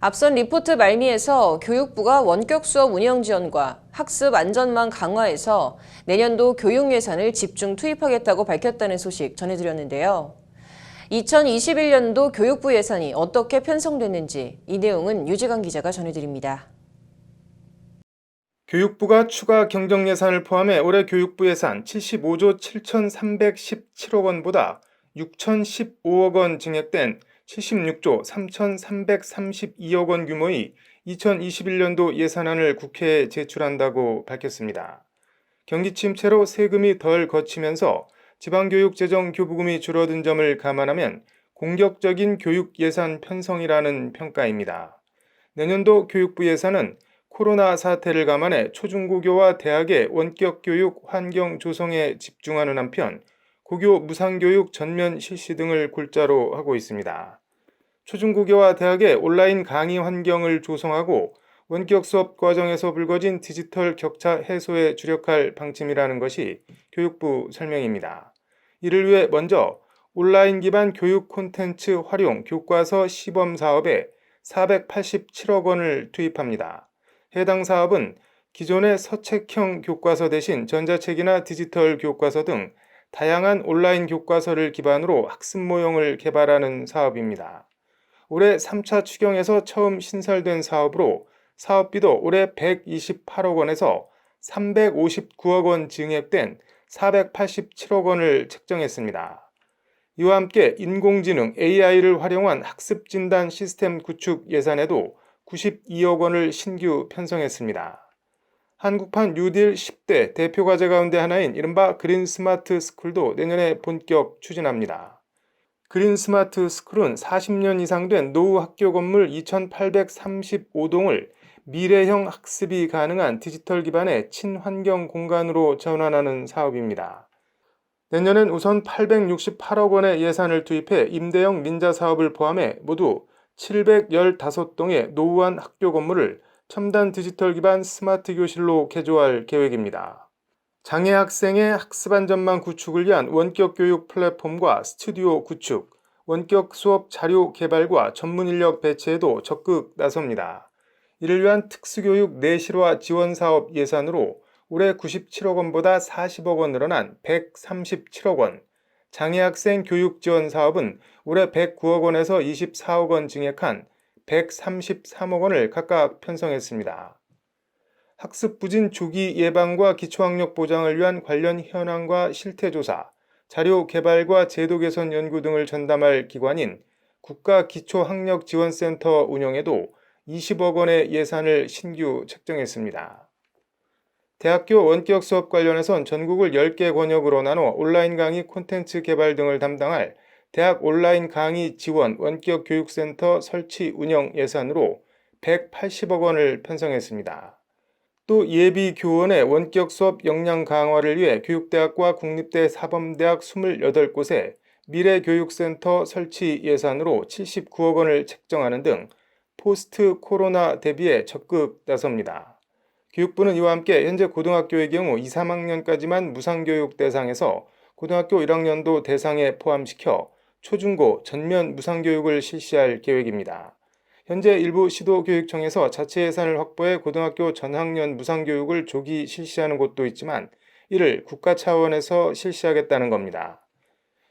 앞선 리포트 말미에서 교육부가 원격 수업 운영 지원과 학습 안전망 강화에서 내년도 교육 예산을 집중 투입하겠다고 밝혔다는 소식 전해드렸는데요. 2021년도 교육부 예산이 어떻게 편성됐는지 이 내용은 유지강 기자가 전해드립니다. 교육부가 추가 경정 예산을 포함해 올해 교육부 예산 75조 7,317억 원보다 6,015억 원 증액된 76조 3,332억 원 규모의 2021년도 예산안을 국회에 제출한다고 밝혔습니다. 경기 침체로 세금이 덜 거치면서 지방교육 재정 교부금이 줄어든 점을 감안하면 공격적인 교육 예산 편성이라는 평가입니다. 내년도 교육부 예산은 코로나 사태를 감안해 초중고교와 대학의 원격 교육 환경 조성에 집중하는 한편 고교 무상교육 전면 실시 등을 골자로 하고 있습니다. 초중고교와 대학의 온라인 강의 환경을 조성하고 원격 수업 과정에서 불거진 디지털 격차 해소에 주력할 방침이라는 것이 교육부 설명입니다. 이를 위해 먼저 온라인 기반 교육 콘텐츠 활용 교과서 시범 사업에 487억 원을 투입합니다. 해당 사업은 기존의 서책형 교과서 대신 전자책이나 디지털 교과서 등 다양한 온라인 교과서를 기반으로 학습 모형을 개발하는 사업입니다. 올해 3차 추경에서 처음 신설된 사업으로 사업비도 올해 128억 원에서 359억 원 증액된 487억 원을 책정했습니다. 이와 함께 인공지능 AI를 활용한 학습 진단 시스템 구축 예산에도 92억 원을 신규 편성했습니다. 한국판 뉴딜 10대 대표 과제 가운데 하나인 이른바 그린 스마트 스쿨도 내년에 본격 추진합니다. 그린 스마트 스쿨은 40년 이상 된 노후 학교 건물 2,835동을 미래형 학습이 가능한 디지털 기반의 친환경 공간으로 전환하는 사업입니다. 내년엔 우선 868억 원의 예산을 투입해 임대형 민자 사업을 포함해 모두 715동의 노후한 학교 건물을 첨단 디지털 기반 스마트 교실로 개조할 계획입니다. 장애 학생의 학습 안전망 구축을 위한 원격 교육 플랫폼과 스튜디오 구축, 원격 수업 자료 개발과 전문 인력 배치에도 적극 나섭니다. 이를 위한 특수교육 내실화 지원 사업 예산으로 올해 97억 원보다 40억 원 늘어난 137억 원, 장애학생 교육 지원 사업은 올해 109억 원에서 24억 원 증액한 133억 원을 각각 편성했습니다. 학습 부진 조기 예방과 기초학력 보장을 위한 관련 현황과 실태조사, 자료 개발과 제도 개선 연구 등을 전담할 기관인 국가기초학력지원센터 운영에도 20억 원의 예산을 신규 책정했습니다. 대학교 원격 수업 관련해선 전국을 10개 권역으로 나눠 온라인 강의 콘텐츠 개발 등을 담당할 대학 온라인 강의 지원 원격 교육센터 설치 운영 예산으로 180억 원을 편성했습니다. 또 예비 교원의 원격 수업 역량 강화를 위해 교육대학과 국립대 사범대학 28곳에 미래교육센터 설치 예산으로 79억 원을 책정하는 등 포스트 코로나 대비에 적극 나섭니다. 교육부는 이와 함께 현재 고등학교의 경우 2, 3학년까지만 무상교육 대상에서 고등학교 1학년도 대상에 포함시켜 초중고 전면 무상교육을 실시할 계획입니다. 현재 일부 시도교육청에서 자체 예산을 확보해 고등학교 전학년 무상교육을 조기 실시하는 곳도 있지만 이를 국가 차원에서 실시하겠다는 겁니다.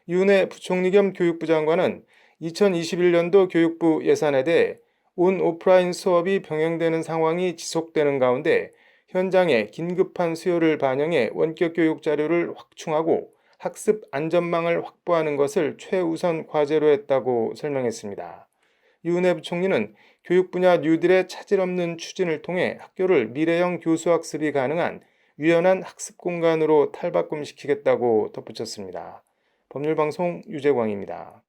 이은혜 부총리 겸 교육부 장관은 2021년도 교육부 예산에 대해 온 오프라인 수업이 병행되는 상황이 지속되는 가운데 현장에 긴급한 수요를 반영해 원격 교육 자료를 확충하고 학습 안전망을 확보하는 것을 최우선 과제로 했다고 설명했습니다. 이은혜 부총리는 교육 분야 뉴딜의 차질 없는 추진을 통해 학교를 미래형 교수학습이 가능한 유연한 학습 공간으로 탈바꿈시키겠다고 덧붙였습니다. 법률방송 유재광입니다.